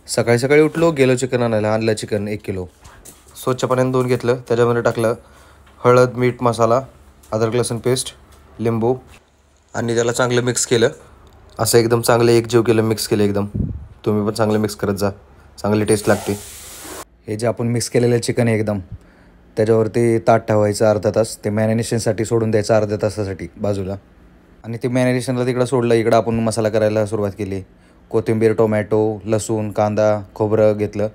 सकाळी सकाळी उठलो, गेलो चिकन आणायला, आणलं चिकन 1 किलो. स्वच्छ पाण्याने धुवून घेतलं. त्याच्यामध्ये टाकलं हळद, मीठ, मसाला, अद्रक लसूण पेस्ट, लिंबू आणि त्याला चांगलं मिक्स केलं. असं एकदम चांगलं एकजीव केलं, मिक्स केलं एकदम. तुम्ही पण चांगलं मिक्स करत जा, चांगली टेस्ट लागते. हे जे आपण मिक्स केलेलं चिकन आहे एकदम, त्याच्यावरती ताट ठेवायचं अर्धा तास. ते मॅरिनेशनसाठी सोडून द्यायचं अर्ध्या तासासाठी बाजूला. आणि ते मॅरिनेशनला तिकडं सोडलं. इकडं आपण मसाला करायला सुरुवात केली. कोथिंबीर, टोमॅटो, लसूण, कांदा, खोबरं घेतलं.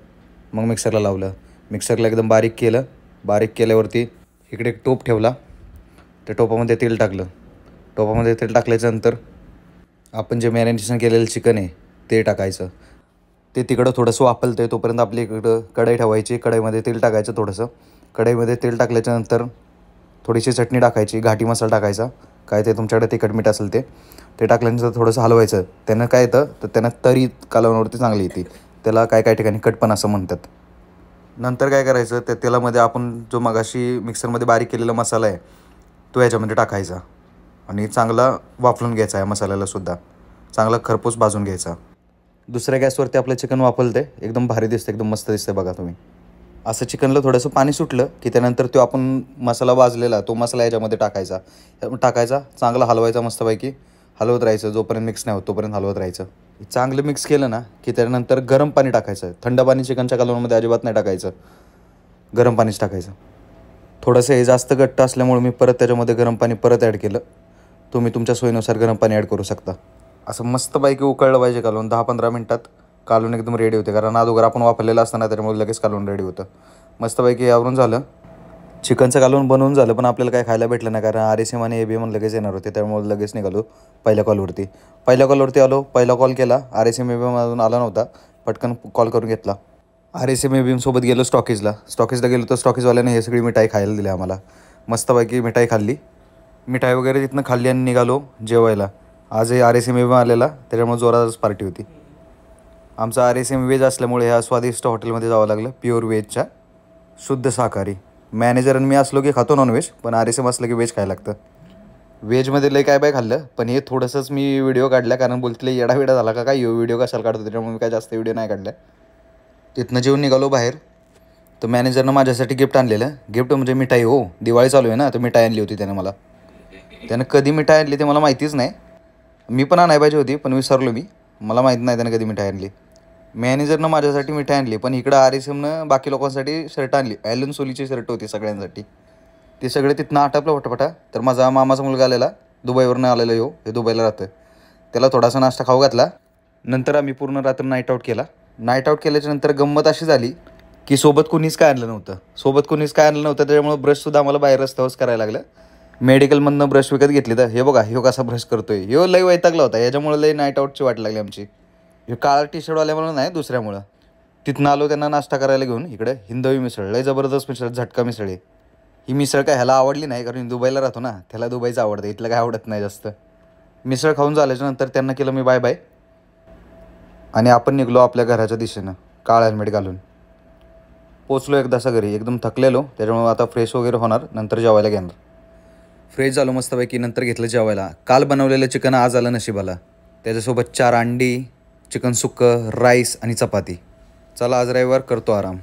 मग मिक्सरला लावलं. मिक्सरला एकदम बारीक केलं. बारीक केल्यावरती इकडे एक टोप ठेवला. त्या टोपामध्ये तेल टाकलं. टोपामध्ये तेल टाकल्याच्यानंतर आपण जे मॅरिनेशन केलेलं चिकन आहे ते टाकायचं. ते तिकडं थोडंसं वाफलतं आहे तोपर्यंत आपली इकडं कढई ठेवायची. कढईमध्ये तेल टाकायचं थोडंसं. कढईमध्ये तेल टाकल्याच्यानंतर थोडीशी चटणी टाकायची, घाटी मसाला टाकायचा. काय ते तुमच्याकडे तिखट मीठ असेल ते टाकल्यानंतर थोडंसं हलवायचं. त्यानं काय येतं तर त्यानं तरी कालवणावरती चांगली येते. त्याला काय ठिकाणी कटपण असं म्हणतात. नंतर काय करायचं, त्या तेलामध्ये आपण जो मगाशी मिक्सरमध्ये बारीक केलेला मसाला आहे तो याच्यामध्ये टाकायचा आणि चांगला वाफलून घ्यायचा आहे. मसाल्यालासुद्धा चांगला खरपूस भाजून घ्यायचा. दुसऱ्या गॅसवरती आपलं चिकन वाफलतं आहे. एकदम भारी दिसतं, एकदम मस्त दिसतं बघा तुम्ही. असं चिकनला थोडंसं पाणी सुटलं की त्यानंतर तो आपण मसाला भाजलेला तो मसाला याच्यामध्ये टाकायचा. चांगला हलवायचा मस्तपैकी. हलवत राहायचं जोपर्यंत मिक्स नाही होत तोपर्यंत हलवत राहायचं. चांगलं मिक्स केलं ना की त्यानंतर गरम पाणी टाकायचं. थंड पाणी चिकनच्या कालवणामध्ये अजिबात नाही टाकायचं. गरम पाणीच टाकायचं. थोडंसं हे जास्त घट्ट असल्यामुळे मी परत त्याच्यामध्ये गरम पाणी परत ॲड केलं. तुम्ही तुमच्या सोयीनुसार गरम पाणी ॲड करू शकता. असं मस्तपैकी उकळलं पाहिजे कालवण. 10-15 मिनटात कालवण एकदम रेडी होते. कारण अगोदर आपण वापरलेलं असताना त्याच्यामुळे लगेच कालवण रेडी होतं. मस्तपैकी आवरून झालं. चिकनचं कालवण बनवून झालं, पण आपल्याला काय खायला भेटलं नाही कारण RSM आणि ABM लगेच येणार होते. त्यामुळे लगेच निघालो पहिल्या कॉलवरती आलो. पहिला कॉल केला. RSM ABM अजून आला नव्हता. पटकन कॉल करून घेतला. RSM ABM सोबत गेलो स्टॉकीजला गेलो तर स्टॉकीजवाल्याने हे सगळी मिठाई खायला दिली आम्हाला. मस्तपैकी मिठाई खाल्ली. मिठाई वगैरे तिथनं खाल्ली आणि निघालो जेवायला. आज हे RSM ABM आलेला त्याच्यामुळे जोरातच पार्टी होती. आमचा RSM व्हेज असल्यामुळे ह्या स्वादिष्ट हॉटेलमध्ये जावं लागलं. प्युअर व्हेजच्या, शुद्ध शाकाहारी. मॅनेजर आणि मी असलो की खातो नॉनव्हेज, पण RSM असलं की व्हेज खायला लागतं. व्हेजमध्ये लय काय खाल्लं, पण हे थोडंसंच मी व्हिडिओ काढला कारण बोलतले येडा झाला का काय व्हिडिओ कशाला काढतो. त्याच्यामुळे मी काय जास्त व्हिडिओ नाही काढल्या. तिथनं जेवून निघालो बाहेर. तर मॅनेजरनं माझ्यासाठी गिफ्ट आणलेलं. गिफ्ट म्हणजे मिठाई. हो, दिवाळी चालू आहे ना, तर मिठाई आणली होती त्यानं मला. त्यानं कधी मिठाई आणली ते मला माहितीच नाही. मी पण आणायला पाहिजे होती पण विसरलो मी. मला माहीत नाही त्यानं कधी मिठाई आणली. मॅनेजरनं माझ्यासाठी मिठाई आणली, पण इकडं RSMनं बाकी लोकांसाठी शर्ट आणली. ॲलन सोलीची शर्ट होती सगळ्यांसाठी. ते सगळे तिथनं आटपलं पटापटा. तर माझा मामाचा मुलगा आलेला, दुबईवरनं आलेला. हे दुबईला राहतं. त्याला थोडासा नाश्ता खाऊ घातला. नंतर आम्ही पूर्ण रात्र नाईट आऊट केला. नाईट आऊट केल्याच्यानंतर गंमत अशी झाली की सोबत कोणीच काय आणलं नव्हतं. त्याच्यामुळे ब्रशसुद्धा आम्हाला बाहेर रस्त्यावरच करायला लागलं. मेडिकलमधनं ब्रश विकत घेतली. तर हे बघा, ह्यो कसा ब्रश करतोय. ह्यो लय वैतागला होता. याच्यामुळे लय नाईट आऊटची वाट लागली आमची. हे काळा टी-शर्टवाल्यामुळे नाही, दुसऱ्यामुळं. तिथनं आलो त्यांना नाश्ता करायला घेऊन. इकडे हिंदवी मिसळ, लय जबरदस्त मिसळ, झटका मिसळ आहे. ही मिसळ काय ह्याला आवडली नाही कारण दुबईला राहतो ना, त्याला दुबईचं आवडतं. इथलं काय आवडत नाही जास्त. मिसळ खाऊन झाल्याच्यानंतर त्यांना केलं मी बाय बाय आणि आपण निघलो आपल्या घराच्या दिशेनं काळं हेल्मेट घालून. पोचलो एकदाचा घरी. एकदम थकलेलो, त्याच्यामुळे आता फ्रेश वगैरे होणार, नंतर जेवायला घेणार. फ्रेश झालो मस्तपैकी. नंतर घेतलं जेवायला. काल बनवलेलं चिकन आज आलं नशिबाला. त्याच्यासोबत 4 अंडी, चिकन सुक्कं, राईस आणि चपाती. चला आज रविवार, करतो आराम.